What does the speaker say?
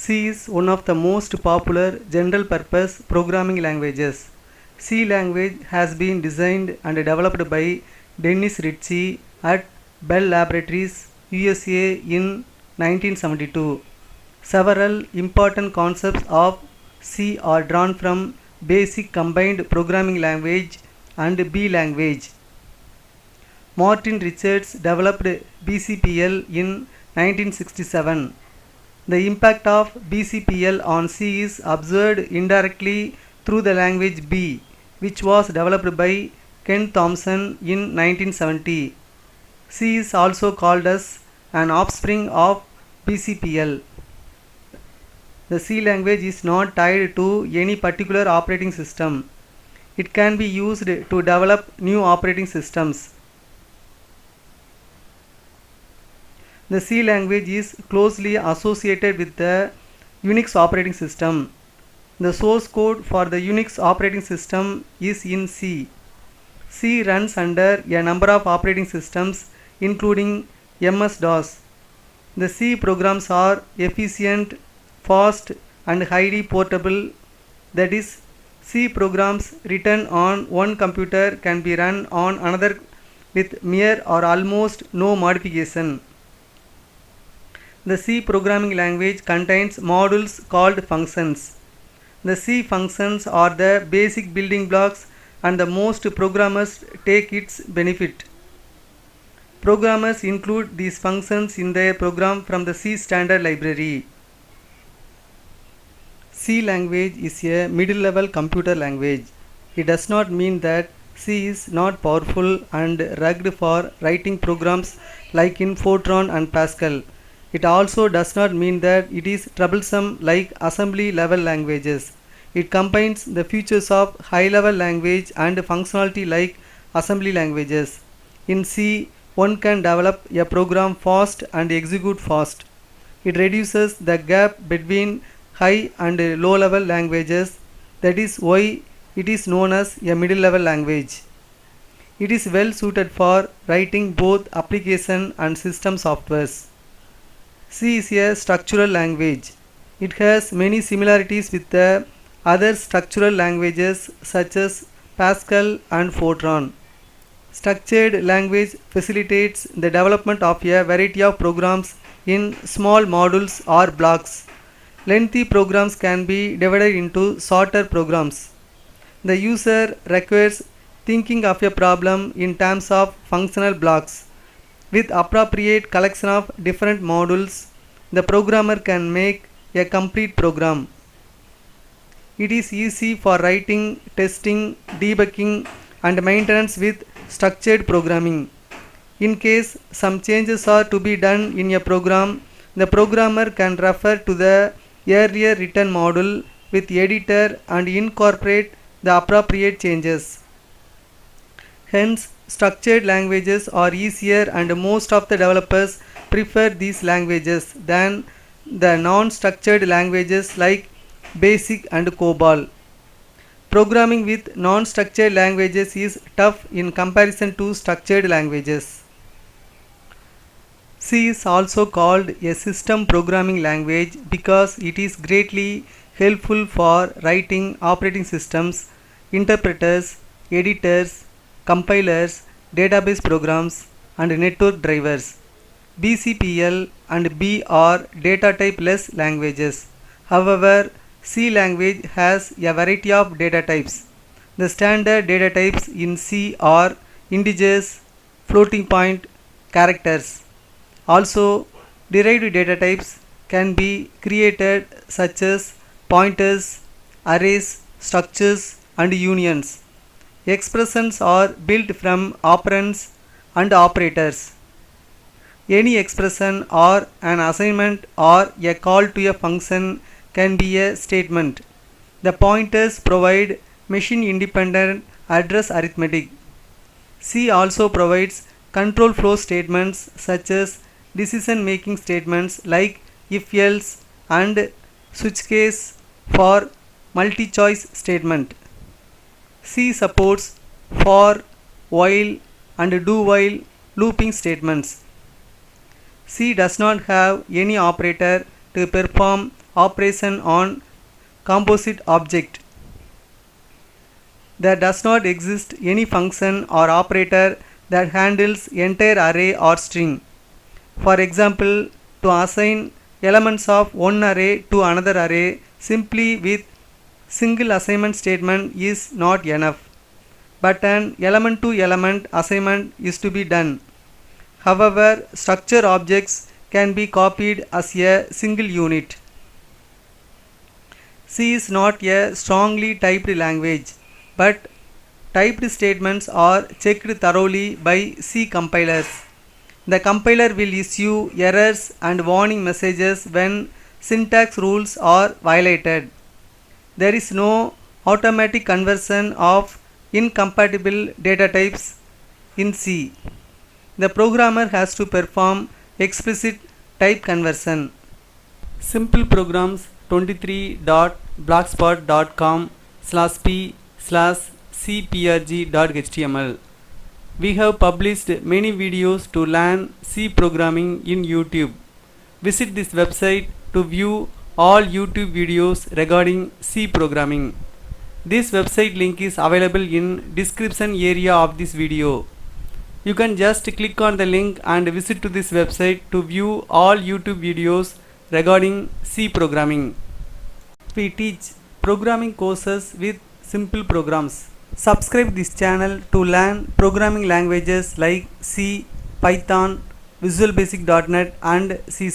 C is one of the most popular general-purpose programming languages. C language has been designed and developed by Dennis Ritchie at Bell Laboratories, USA in 1972. Several important concepts of C are drawn from Basic Combined Programming Language and B language. Martin Richards developed BCPL in 1967. The impact of BCPL on C is observed indirectly through the language B, which was developed by Ken Thompson in 1970. C is also called as an offspring of BCPL. The C language is not tied to any particular operating system. It can be used to develop new operating systems. The C language is closely associated with the Unix operating system. The source code for the Unix operating system is in C. C runs under a number of operating systems including MS-DOS. The C programs are efficient, fast and highly portable. That is, C programs written on one computer can be run on another with mere or almost no modification. The C programming language contains modules called functions. The C functions are the basic building blocks and the most programmers take its benefit. Programmers include these functions in their program from the C standard library. C language is a middle-level computer language. It does not mean that C is not powerful and rugged for writing programs like in Fortran and Pascal. It also does not mean that it is troublesome like assembly level languages. It combines the features of high level language and functionality like assembly languages. In C, one can develop a program fast and execute fast. It reduces the gap between high and low level languages. That is why it is known as a middle level language. It is well suited for writing both application and system softwares. C is a structural language. It has many similarities with the other structural languages such as Pascal and Fortran. Structured language facilitates the development of a variety of programs in small modules or blocks. Lengthy programs can be divided into shorter programs. The user requires thinking of a problem in terms of functional blocks. With appropriate collection of different modules, the programmer can make a complete program. It is easy for writing, testing, debugging, and maintenance with structured programming. In case some changes are to be done in a program, the programmer can refer to the earlier written module with editor and incorporate the appropriate changes. Hence, structured languages are easier and most of the developers prefer these languages than the non-structured languages like BASIC and COBOL. Programming with non-structured languages is tough in comparison to structured languages. C is also called a system programming language because it is greatly helpful for writing operating systems, interpreters, editors, compilers, database programs, and network drivers. BCPL and B are data type less languages. However, C language has a variety of data types. The standard data types in C are integers, floating point, characters. Also, derived data types can be created such as pointers, arrays, structures, and unions. Expressions are built from operands and operators. Any expression or an assignment or a call to a function can be a statement. The pointers provide machine-independent address arithmetic. C also provides control flow statements such as decision-making statements like if-else and switch case for multi-choice statement. C supports for, while, and do-while looping statements. C does not have any operator to perform operation on composite object. There does not exist any function or operator that handles entire array or string. For example, to assign elements of one array to another array simply with single assignment statement is not enough, but an element to element assignment is to be done. However, structure objects can be copied as a single unit. C is not a strongly typed language, but typed statements are checked thoroughly by C compilers. The compiler will issue errors and warning messages when syntax rules are violated. There is no automatic conversion of incompatible data types in C. The programmer has to perform explicit type conversion. Simple Programs 23.blogspot.com/p/cprg.html. We have published many videos to learn C programming in YouTube. Visit this website to view all YouTube videos regarding C programming. This website link is available in description area of this video. You can just click on the link and visit to this website to view all YouTube videos regarding C programming. We teach programming courses with simple programs. Subscribe this channel to learn programming languages like C, Python, Visual Basic.NET and C#.